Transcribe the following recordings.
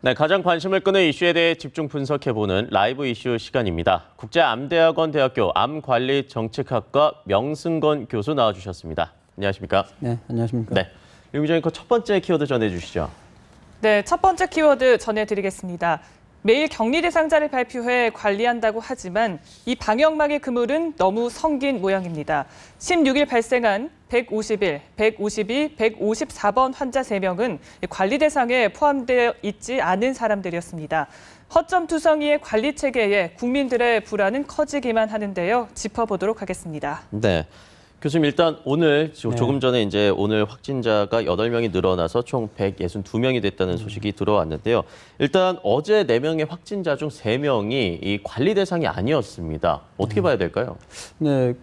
네, 가장 관심을 끄는 이슈에 대해 집중 분석해보는 라이브 이슈 시간입니다. 국제암대학원 대학교 암관리정책학과 명승건 교수 나와주셨습니다. 안녕하십니까? 네, 안녕하십니까? 네, 류 기자님, 첫 번째 키워드 전해주시죠. 네, 첫 번째 키워드 전해드리겠습니다. 매일 격리 대상자를 발표해 관리한다고 하지만 이 방역망의 그물은 너무 성긴 모양입니다. 16일 발생한 151, 152, 154번 환자 3명은 관리 대상에 포함되어 있지 않은 사람들이었습니다. 허점투성이의 관리 체계에 국민들의 불안은 커지기만 하는데요. 짚어보도록 하겠습니다. 네. 교수님, 일단 오늘 조금 전에 이제 오늘 확진자가 8명이 늘어나서 총 162명이 됐다는 소식이 들어왔는데요. 일단 어제 4명의 확진자 중 3명이 이 관리 대상이 아니었습니다. 어떻게 봐야 될까요? 네,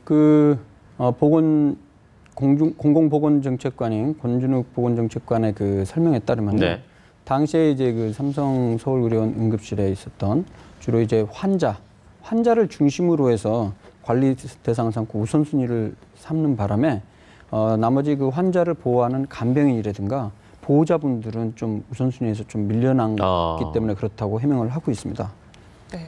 공공보건정책관인 권준욱 보건정책관의 그 설명에 따르면 네. 당시에 이제 그 삼성 서울의료원 응급실에 있었던 주로 이제 환자를 중심으로 해서 관리 대상 삼고 우선순위를 삼는 바람에 나머지 그 환자를 보호하는 간병인이라든가 보호자분들은 좀 우선순위에서 좀 밀려났기 때문에 그렇다고 해명을 하고 있습니다. 네.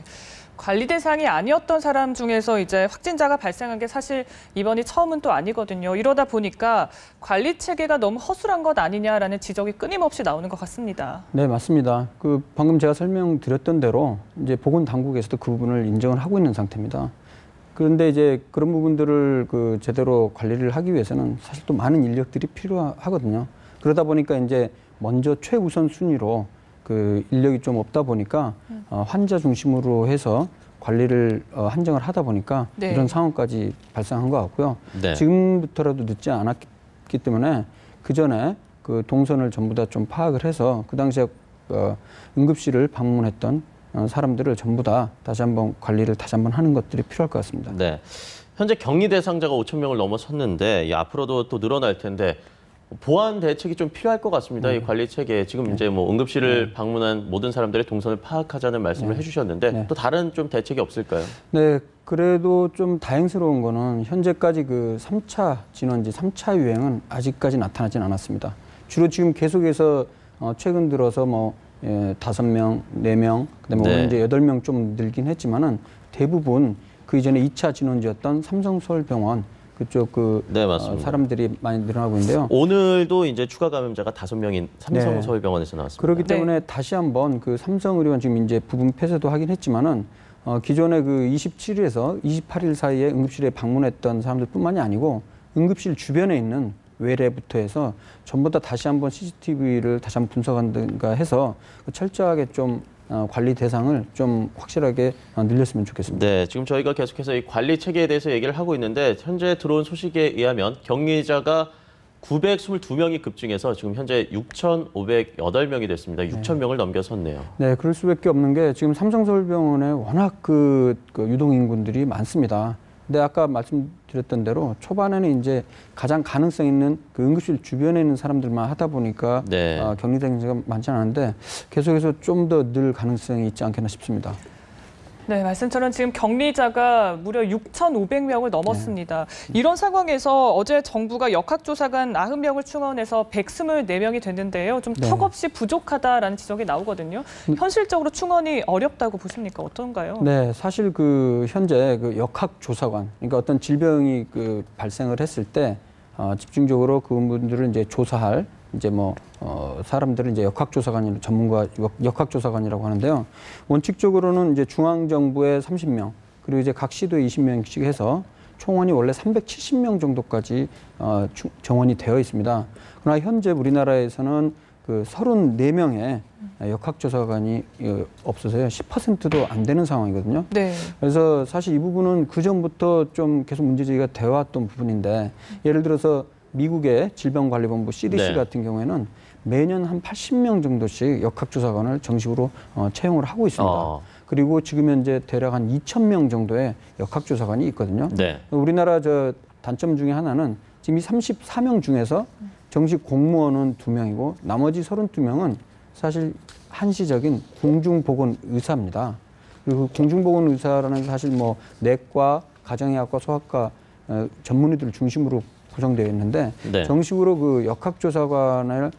관리 대상이 아니었던 사람 중에서 이제 확진자가 발생한 게 사실 이번이 처음은 또 아니거든요. 이러다 보니까 관리 체계가 너무 허술한 것 아니냐라는 지적이 끊임없이 나오는 것 같습니다. 네, 맞습니다. 방금 제가 설명드렸던 대로 이제 보건당국에서도 그 부분을 인정을 하고 있는 상태입니다. 그런데 이제 그런 부분들을 제대로 관리를 하기 위해서는 사실 또 많은 인력들이 필요하거든요. 그러다 보니까 이제 먼저 최우선 순위로 인력이 좀 없다 보니까 환자 중심으로 해서 관리를 한정을 하다 보니까 네. 이런 상황까지 발생한 것 같고요. 네. 지금부터라도 늦지 않았기 때문에 그 전에 그 동선을 전부 다 좀 파악을 해서 그 당시에 응급실을 방문했던 사람들을 전부 다 다시 한번 관리를 다시 한번 하는 것들이 필요할 것 같습니다. 네. 현재 격리 대상자가 5천 명을 넘어섰는데 앞으로도 또 늘어날 텐데 보완 대책이 좀 필요할 것 같습니다. 이 관리 체계. 지금 이제 뭐 응급실을 방문한 모든 사람들의 동선을 파악하자는 말씀을 해주셨는데 또 다른 좀 대책이 없을까요? 네, 그래도 좀 다행스러운 거는 현재까지 그 3차 진원지, 3차 유행은 아직까지 나타나진 않았습니다. 주로 지금 계속해서 최근 들어서 5명, 4명, 그다음에 오늘 이제 8명 좀 늘긴 했지만은 대부분 그 이전에 2차 진원지였던 삼성서울병원 그쪽 네, 맞습니다. 사람들이 많이 늘어나고 있는데요. 오늘도 이제 추가 감염자가 5명인 삼성서울병원에서 나왔습니다. 그렇기 때문에 다시 한번 그 삼성의료원 지금 이제 부분 폐쇄도 하긴 했지만은 기존에 그 27일에서 28일 사이에 응급실에 방문했던 사람들뿐만이 아니고 응급실 주변에 있는 외래부터 해서 전부 다 다시 한번 CCTV를 다시 한번 분석한다든가 해서 철저하게 좀 관리 대상을 좀 확실하게 늘렸으면 좋겠습니다. 네, 지금 저희가 계속해서 이 관리 체계에 대해서 얘기를 하고 있는데 현재 들어온 소식에 의하면 격리자가 922명이 급증해서 지금 현재 6,508명이 됐습니다. 6,000명을 넘겨섰네요. 네, 그럴 수밖에 없는 게 지금 삼성서울병원에 워낙 유동인군들이 많습니다. 근데 아까 말씀드렸던 대로 초반에는 이제 가장 가능성 있는 그 응급실 주변에 있는 사람들만 하다 보니까 격리 대상자가 많지 않은데 계속해서 좀 더 늘 가능성이 있지 않겠나 싶습니다. 네, 말씀처럼 지금 격리자가 무려 6,500명을 넘었습니다. 이런 상황에서 어제 정부가 역학조사관 90명을 충원해서 124명이 됐는데요. 좀 턱없이 부족하다라는 지적이 나오거든요. 현실적으로 충원이 어렵다고 보십니까? 어떤가요? 네, 사실 현재 역학조사관, 그러니까 어떤 질병이 발생을 했을 때 집중적으로 그분들을 이제 조사할 사람들은 이제 역학조사관이 전문가 역학조사관이라고 하는데요. 원칙적으로는 이제 중앙정부에 30명, 그리고 이제 각 시도에 20명씩 해서 총원이 원래 370명 정도까지 정원이 되어 있습니다. 그러나 현재 우리나라에서는 34명의 역학조사관이 없어서요. 10%도 안 되는 상황이거든요. 네. 그래서 사실 이 부분은 그전부터 좀 계속 문제제기가 되어 왔던 부분인데 예를 들어서 미국의 질병관리본부 CDC 같은 경우에는 매년 한 80명 정도씩 역학조사관을 정식으로 채용을 하고 있습니다. 그리고 지금 현재 대략 한 2,000명 정도의 역학조사관이 있거든요. 우리나라 단점 중에 하나는 지금 이 34명 중에서 정식 공무원은 2명이고 나머지 32명은 사실 한시적인 공중보건의사입니다. 그리고 공중보건의사라는 사실 내과, 가정의학과, 소아과 전문의들을 중심으로 구성되어 있는데 정식으로 역학조사관을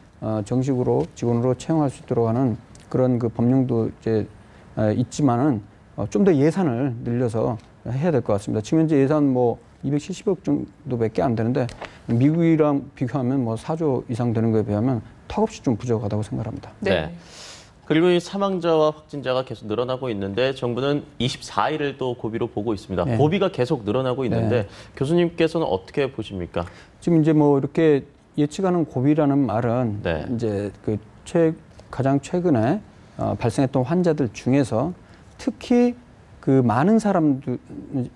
정식으로 직원으로 채용할 수 있도록 하는 그런 그 법령도 이제 있지만은 좀 더 예산을 늘려서 해야 될 것 같습니다. 지금 현재 예산 뭐 270억 정도밖에 안 되는데 미국이랑 비교하면 뭐 4조 이상 되는 거에 비하면 턱없이 좀 부족하다고 생각합니다. 네. 그리고 이 사망자와 확진자가 계속 늘어나고 있는데 정부는 24일을 또 고비로 보고 있습니다. 네. 고비가 계속 늘어나고 있는데 네. 교수님께서는 어떻게 보십니까? 지금 이제 뭐 이렇게 예측하는 고비라는 말은 네. 이제 그 가장 최근에 발생했던 환자들 중에서 특히 그 많은 사람들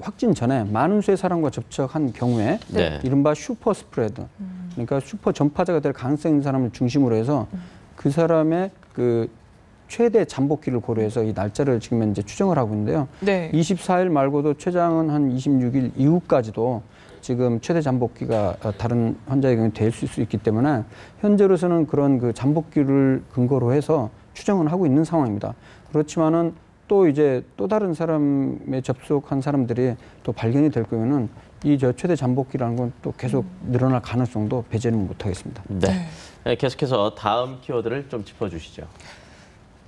확진 전에 많은 수의 사람과 접촉한 경우에 네. 이른바 슈퍼 스프레드, 그러니까 슈퍼 전파자가 될 가능성 있는 사람을 중심으로 해서 그 사람의 그 최대 잠복기를 고려해서 이 날짜를 지금 현재 추정을 하고 있는데요. 네. 24일 말고도 최장은 한 26일 이후까지도 지금 최대 잠복기가 다른 환자의 경우에 될 수 있기 때문에 현재로서는 그런 그 잠복기를 근거로 해서 추정을 하고 있는 상황입니다. 그렇지만은 또 이제 또 다른 사람에 접촉한 사람들이 또 발견이 될 경우에는 이 최대 잠복기라는 건 또 계속 늘어날 가능성도 배제는 못하겠습니다. 네. 계속해서 다음 키워드를 좀 짚어주시죠.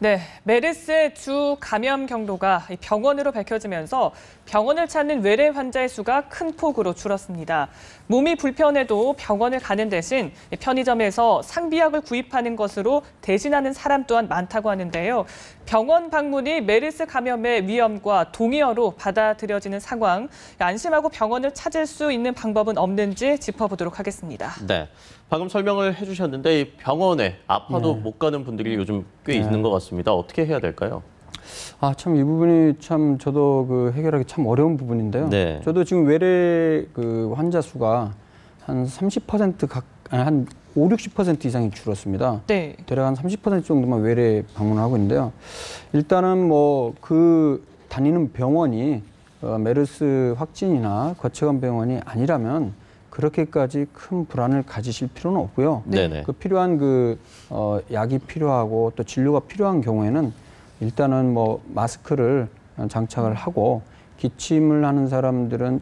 네, 메르스 주 감염 경로가 병원으로 밝혀지면서 병원을 찾는 외래 환자의 수가 큰 폭으로 줄었습니다. 몸이 불편해도 병원을 가는 대신 편의점에서 상비약을 구입하는 것으로 대신하는 사람 또한 많다고 하는데요. 병원 방문이 메르스 감염의 위험과 동의어로 받아들여지는 상황, 안심하고 병원을 찾을 수 있는 방법은 없는지 짚어보도록 하겠습니다. 네. 방금 설명을 해주셨는데 이 병원에 아파도 네. 못 가는 분들이 요즘 꽤 있는 것 같습니다. 어떻게 해야 될까요? 참 이 부분이 참 저도 그 해결하기 참 어려운 부분인데요. 네. 저도 지금 외래 그 환자 수가 한 30% 한 5, 60% 이상이 줄었습니다. 네. 대략 한 30% 정도만 외래 방문을 하고 있는데요. 일단은 뭐 그 다니는 병원이 메르스 확진이나 거쳐간 병원이 아니라면 그렇게까지 큰 불안을 가지실 필요는 없고요. 네네. 그 필요한 약이 필요하고 또 진료가 필요한 경우에는 일단은 뭐 마스크를 장착을 하고 기침을 하는 사람들은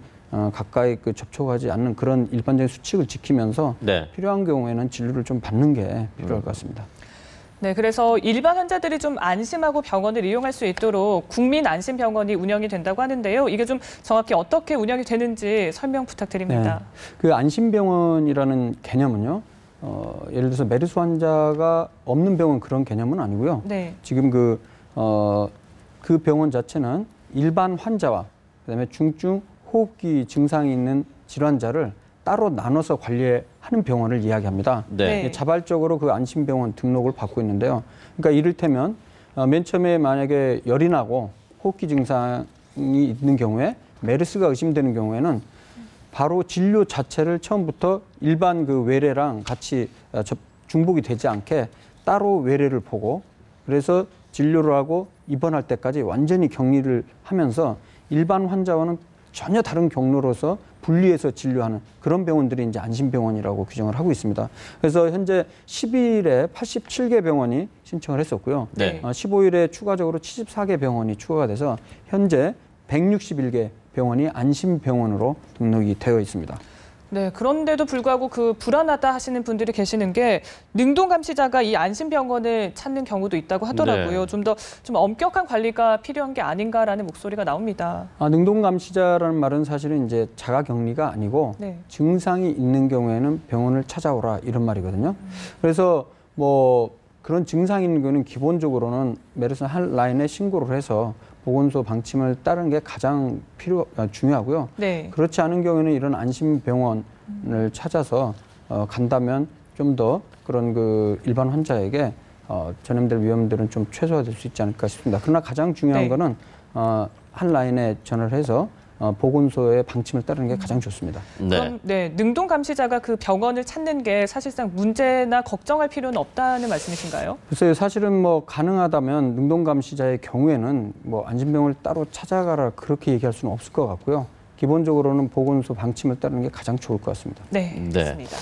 가까이 접촉하지 않는 그런 일반적인 수칙을 지키면서 네. 필요한 경우에는 진료를 좀 받는 게 필요할 것 같습니다. 네, 그래서 일반 환자들이 좀 안심하고 병원을 이용할 수 있도록 국민안심병원이 운영이 된다고 하는데요. 이게 좀 정확히 어떻게 운영이 되는지 설명 부탁드립니다. 네. 그 안심병원이라는 개념은요. 예를 들어서 메르스 환자가 없는 병원 그런 개념은 아니고요. 네. 지금 그 병원 자체는 일반 환자와 그다음에 중증 호흡기 증상이 있는 질환자를 따로 나눠서 관리하는 병원을 이야기합니다. 네. 자발적으로 그 안심병원 등록을 받고 있는데요. 그러니까 이를테면 맨 처음에 만약에 열이 나고 호흡기 증상이 있는 경우에 메르스가 의심되는 경우에는 바로 진료 자체를 처음부터 일반 그 외래랑 같이 중복이 되지 않게 따로 외래를 보고 그래서 진료를 하고 입원할 때까지 완전히 격리를 하면서 일반 환자와는 전혀 다른 경로로서 분리해서 진료하는 그런 병원들이 이제 안심병원이라고 규정을 하고 있습니다. 그래서 현재 10일에 87개 병원이 신청을 했었고요. 네. 15일에 추가적으로 74개 병원이 추가가 돼서 현재 161개 병원이 안심병원으로 등록이 되어 있습니다. 네, 그런데도 불구하고 그 불안하다 하시는 분들이 계시는 게 능동감시자가 이 안심병원을 찾는 경우도 있다고 하더라고요. 네. 좀 더 엄격한 관리가 필요한 게 아닌가라는 목소리가 나옵니다. 능동감시자라는 말은 사실은 이제 자가격리가 아니고 네. 증상이 있는 경우에는 병원을 찾아오라 이런 말이거든요. 그래서 뭐 그런 증상이 있는 경우는 기본적으로는 메르스 핫라인에 신고를 해서 보건소 방침을 따르는 게 가장 중요하고요. 네. 그렇지 않은 경우에는 이런 안심병원을 찾아서 간다면 좀 더 그런 그 일반 환자에게 전염될 위험들은 좀 최소화될 수 있지 않을까 싶습니다. 그러나 가장 중요한 네. 거는 핫라인에 전화를 해서 보건소의 방침을 따르는 게 가장 좋습니다. 네. 그럼 능동감시자가 그 병원을 찾는 게 사실상 문제나 걱정할 필요는 없다는 말씀이신가요? 글쎄요, 사실은 뭐 가능하다면 능동감시자의 경우에는 뭐 안심병원을 따로 찾아가라 그렇게 얘기할 수는 없을 것 같고요. 기본적으로는 보건소 방침을 따르는 게 가장 좋을 것 같습니다. 네, 그렇습니다.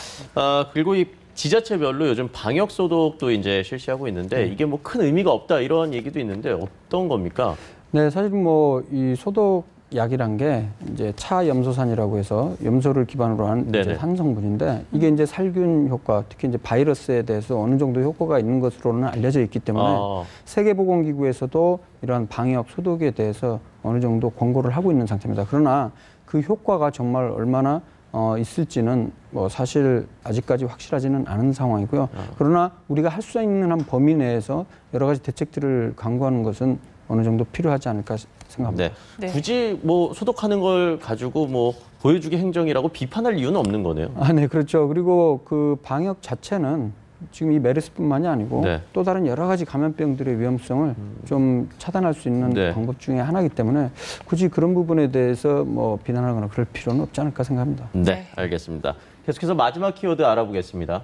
그리고 이 지자체별로 요즘 방역 소독도 이제 실시하고 있는데 이게 뭐 큰 의미가 없다 이런 얘기도 있는데 어떤 겁니까? 네, 사실 뭐 이 소독 약이란 게 이제 차염소산이라고 해서 염소를 기반으로 한 이제 네네. 산성분인데 이게 이제 살균 효과, 특히 이제 바이러스에 대해서 어느 정도 효과가 있는 것으로는 알려져 있기 때문에 세계보건기구에서도 이러한 방역 소독에 대해서 어느 정도 권고를 하고 있는 상태입니다. 그러나 그 효과가 정말 얼마나 있을지는 뭐 사실 아직까지 확실하지는 않은 상황이고요. 그러나 우리가 할 수 있는 한 범위 내에서 여러 가지 대책들을 강구하는 것은 어느 정도 필요하지 않을까 생각합니다. 네. 네. 굳이 뭐 소독하는 걸 가지고 뭐 보여주기 행정이라고 비판할 이유는 없는 거네요. 아, 네, 그렇죠. 그리고 그 방역 자체는 지금 이 메르스뿐만이 아니고 네. 또 다른 여러 가지 감염병들의 위험성을 좀 차단할 수 있는 네. 방법 중에 하나이기 때문에 굳이 그런 부분에 대해서 뭐 비난하거나 그럴 필요는 없지 않을까 생각합니다. 네, 알겠습니다. 계속해서 마지막 키워드 알아보겠습니다.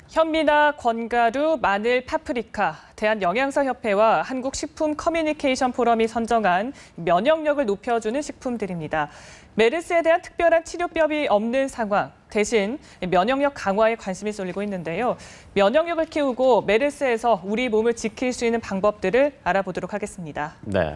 현미나 권가루, 마늘, 파프리카, 대한영양사협회와 한국식품커뮤니케이션 포럼이 선정한 면역력을 높여주는 식품들입니다. 메르스에 대한 특별한 치료법이 없는 상황, 대신 면역력 강화에 관심이 쏠리고 있는데요. 면역력을 키우고 메르스에서 우리 몸을 지킬 수 있는 방법들을 알아보도록 하겠습니다. 네.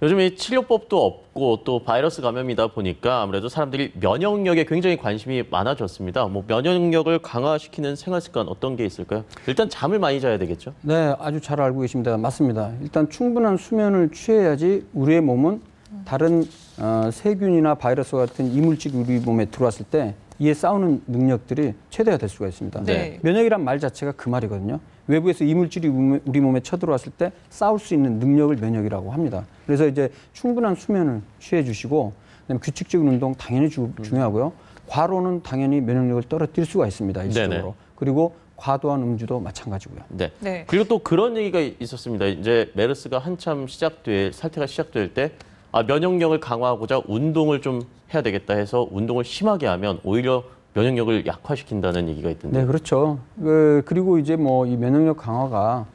요즘 이 치료법도 없고 또 바이러스 감염이다 보니까 아무래도 사람들이 면역력에 굉장히 관심이 많아졌습니다. 뭐 면역력을 강화시키는 생활 습관 어떤 게 있을까요? 일단 잠을 많이 자야 되겠죠? 네, 아주 잘 알고 계십니다. 맞습니다. 일단 충분한 수면을 취해야지 우리의 몸은 다른 세균이나 바이러스 같은 이물질이 우리 몸에 들어왔을 때 이에 싸우는 능력들이 최대화 될 수가 있습니다. 네. 면역이란 말 자체가 그 말이거든요. 외부에서 이물질이 우리 몸에 쳐들어왔을 때 싸울 수 있는 능력을 면역이라고 합니다. 그래서 이제 충분한 수면을 취해 주시고 그다음에 규칙적인 운동 당연히 중요하고요. 과로는 당연히 면역력을 떨어뜨릴 수가 있습니다. 일시적으로. 네네. 그리고 과도한 음주도 마찬가지고요. 네. 네. 그리고 또 그런 얘기가 있었습니다. 이제 메르스가 한참 사태가 시작될 때 면역력을 강화하고자 운동을 좀 해야 되겠다 해서 운동을 심하게 하면 오히려 면역력을 약화시킨다는 얘기가 있던데. 네, 그렇죠. 그리고 이제 뭐 이 면역력 강화가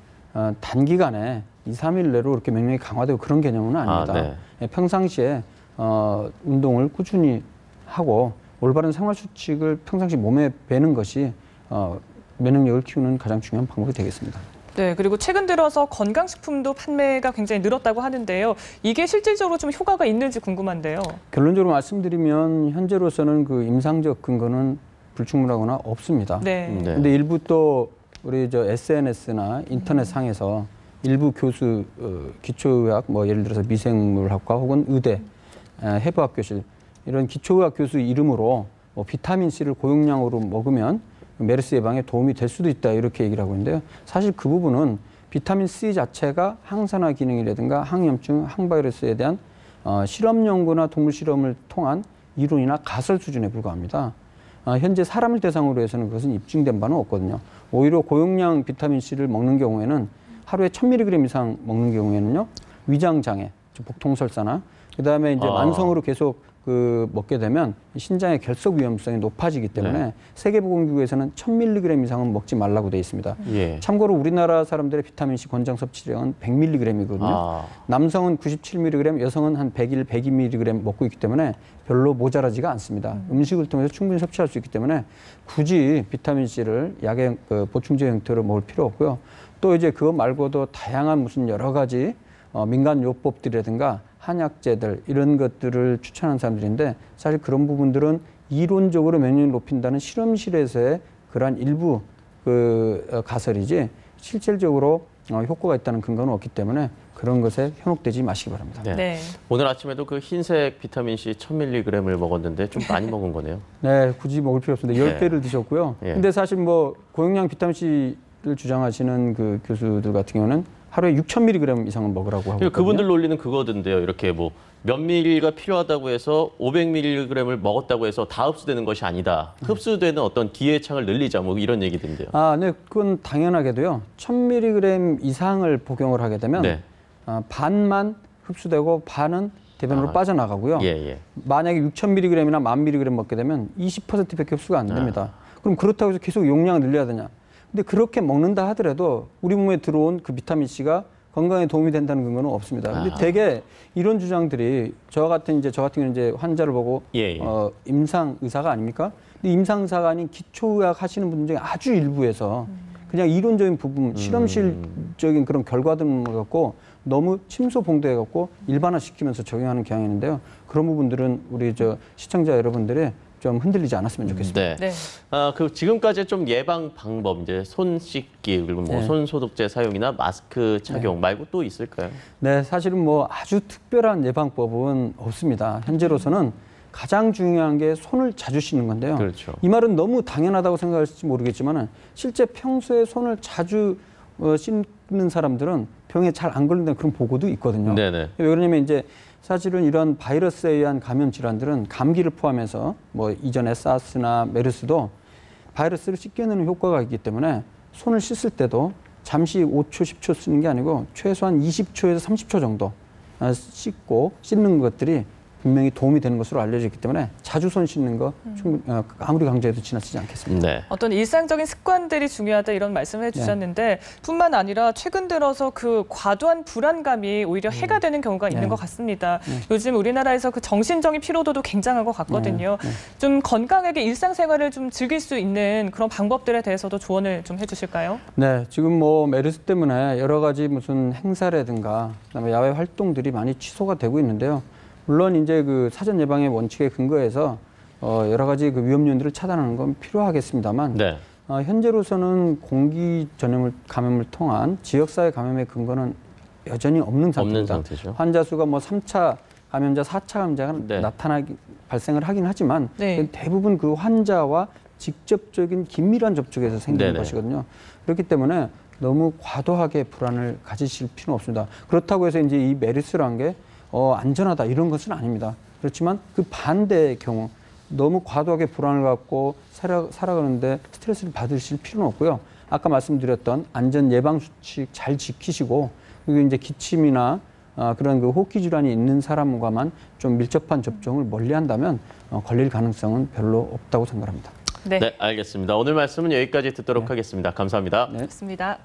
단기간에 2, 3일 내로 이렇게 면역력이 강화되고 그런 개념은 아닙니다. 네. 평상시에 운동을 꾸준히 하고 올바른 생활 수칙을 평상시 몸에 배는 것이 면역력을 키우는 가장 중요한 방법이 되겠습니다. 네, 그리고 최근 들어서 건강식품도 판매가 굉장히 늘었다고 하는데요. 이게 실질적으로 좀 효과가 있는지 궁금한데요. 결론적으로 말씀드리면 현재로서는 그 임상적 근거는 불충분하거나 없습니다. 네. 네. 근데 일부 또 우리 SNS나 인터넷 상에서 일부 교수, 기초의학, 뭐 예를 들어서 미생물학과 혹은 의대, 해부학 교실 이런 기초의학 교수 이름으로 뭐 비타민 C를 고용량으로 먹으면 메르스 예방에 도움이 될 수도 있다 이렇게 얘기를 하고 있는데요. 사실 그 부분은 비타민 C 자체가 항산화 기능이라든가 항염증, 항바이러스에 대한 실험 연구나 동물 실험을 통한 이론이나 가설 수준에 불과합니다. 현재 사람을 대상으로 해서는 그것은 입증된 바는 없거든요. 오히려 고용량 비타민 C를 먹는 경우에는 하루에 1000mg 이상 먹는 경우에는요. 위장 장애, 복통설사나 그다음에 이제 만성으로 계속 먹게 되면 신장의 결석 위험성이 높아지기 때문에 네. 세계보건기구에서는 1000mg 이상은 먹지 말라고 되어 있습니다. 예. 참고로 우리나라 사람들의 비타민C 권장 섭취량은 100mg이거든요. 남성은 97mg, 여성은 한 101, 102mg 먹고 있기 때문에 별로 모자라지가 않습니다. 음식을 통해서 충분히 섭취할 수 있기 때문에 굳이 비타민C를 약의 보충제 형태로 먹을 필요 없고요. 또 이제 그거 말고도 다양한 무슨 여러 가지 민간 요법들이라든가 한약재들 이런 것들을 추천하는 사람들인데 사실 그런 부분들은 이론적으로 면역력을 높인다는 실험실에서의 그러한 일부 가설이지 실질적으로 효과가 있다는 근거는 없기 때문에 그런 것에 현혹되지 마시기 바랍니다. 네. 네. 오늘 아침에도 그 흰색 비타민 C 1000mg을 먹었는데 좀 많이 먹은 거네요. 네, 굳이 먹을 필요 없습니다. 10배를 드셨고요. 예. 근데 사실 뭐 고용량 비타민C를 주장하시는 그 교수들 같은 경우는 하루에 6000mg 이상은 먹으라고 하고 그분들 논리는 그거던데요. 이렇게 뭐 몇 밀리가 필요하다고 해서 500mg을 먹었다고 해서 다 흡수되는 것이 아니다. 흡수되는 어떤 기회 창을 늘리자 뭐 이런 얘기던데요. 네, 그건 당연하게도요. 1000mg 이상을 복용을 하게 되면 네. 반만 흡수되고 반은 대변으로 빠져나가고요. 예. 만약에 6000mg이나 1000mg 먹게 되면 20%밖에 흡수가 안 됩니다. 그럼 그렇다고 해서 계속 용량을 늘려야 되냐? 근데 그렇게 먹는다 하더라도 우리 몸에 들어온 그 비타민 C가 건강에 도움이 된다는 근거는 없습니다. 근데 대개 이런 주장들이 저 같은 경우는 이제 환자를 보고 임상 의사가 아닙니까? 근데 임상 의사가 아닌 기초 의학 하시는 분들 중에 아주 일부에서 그냥 이론적인 부분, 실험실적인 그런 결과들만 갖고 너무 침소봉대해 갖고 일반화시키면서 적용하는 경향이 있는데요. 그런 부분들은 우리 시청자 여러분들이 좀 흔들리지 않았으면 좋겠습니다. 네. 네. 그 지금까지 좀 예방 방법, 이제 손 씻기 그리고 뭐 네. 손 소독제 사용이나 마스크 착용 말고 또 있을까요? 네, 사실은 뭐 아주 특별한 예방법은 없습니다. 현재로서는 가장 중요한 게 손을 자주 씻는 건데요. 그렇죠. 이 말은 너무 당연하다고 생각할지 모르겠지만 실제 평소에 손을 자주 씻는 사람들은 병에 잘 안 걸린다는 그런 보고도 있거든요. 네네. 왜 그러냐면 이제 사실은 이런 바이러스에 의한 감염 질환들은 감기를 포함해서 뭐 이전에 사스나 메르스도 바이러스를 씻겨내는 효과가 있기 때문에 손을 씻을 때도 잠시 5초, 10초 쓰는 게 아니고 최소한 20초에서 30초 정도 씻는 것들이 분명히 도움이 되는 것으로 알려져 있기 때문에 자주 손 씻는 거 충분히 아무리 강조해도 지나치지 않겠습니다. 네. 어떤 일상적인 습관들이 중요하다 이런 말씀을 해주셨는데 뿐만 아니라 최근 들어서 그 과도한 불안감이 오히려 해가 되는 경우가 있는 것 같습니다. 요즘 우리나라에서 그 정신적인 피로도도 굉장한 것 같거든요. 좀 건강하게 일상생활을 좀 즐길 수 있는 그런 방법들에 대해서도 조언을 좀 해주실까요? 네, 지금 뭐 메르스 때문에 여러 가지 무슨 행사라든가 그다음에 야외 활동들이 많이 취소가 되고 있는데요. 물론 이제 그 사전 예방의 원칙에 근거해서 여러 가지 그 위험 요인들을 차단하는 건 필요하겠습니다만 네. 현재로서는 공기 전염을 감염을 통한 지역사회 감염의 근거는 여전히 없는 상태입니다. 없는 상태죠. 환자 수가 뭐 3차 감염자, 4차 감염자가 네. 발생을 하긴 하지만 네. 대부분 그 환자와 직접적인 긴밀한 접촉에서 생기는 네네. 것이거든요. 그렇기 때문에 너무 과도하게 불안을 가지실 필요는 없습니다. 그렇다고 해서 이제 이 메르스란 게 안전하다 이런 것은 아닙니다. 그렇지만 그 반대의 경우 너무 과도하게 불안을 갖고 살아가는데 스트레스를 받으실 필요는 없고요. 아까 말씀드렸던 안전 예방 수칙 잘 지키시고 그리고 이제 기침이나 그런 그 호흡기 질환이 있는 사람과만 좀 밀접한 접종을 멀리한다면 걸릴 가능성은 별로 없다고 생각합니다. 네. 네, 알겠습니다. 오늘 말씀은 여기까지 듣도록 하겠습니다. 감사합니다. 네. 좋습니다.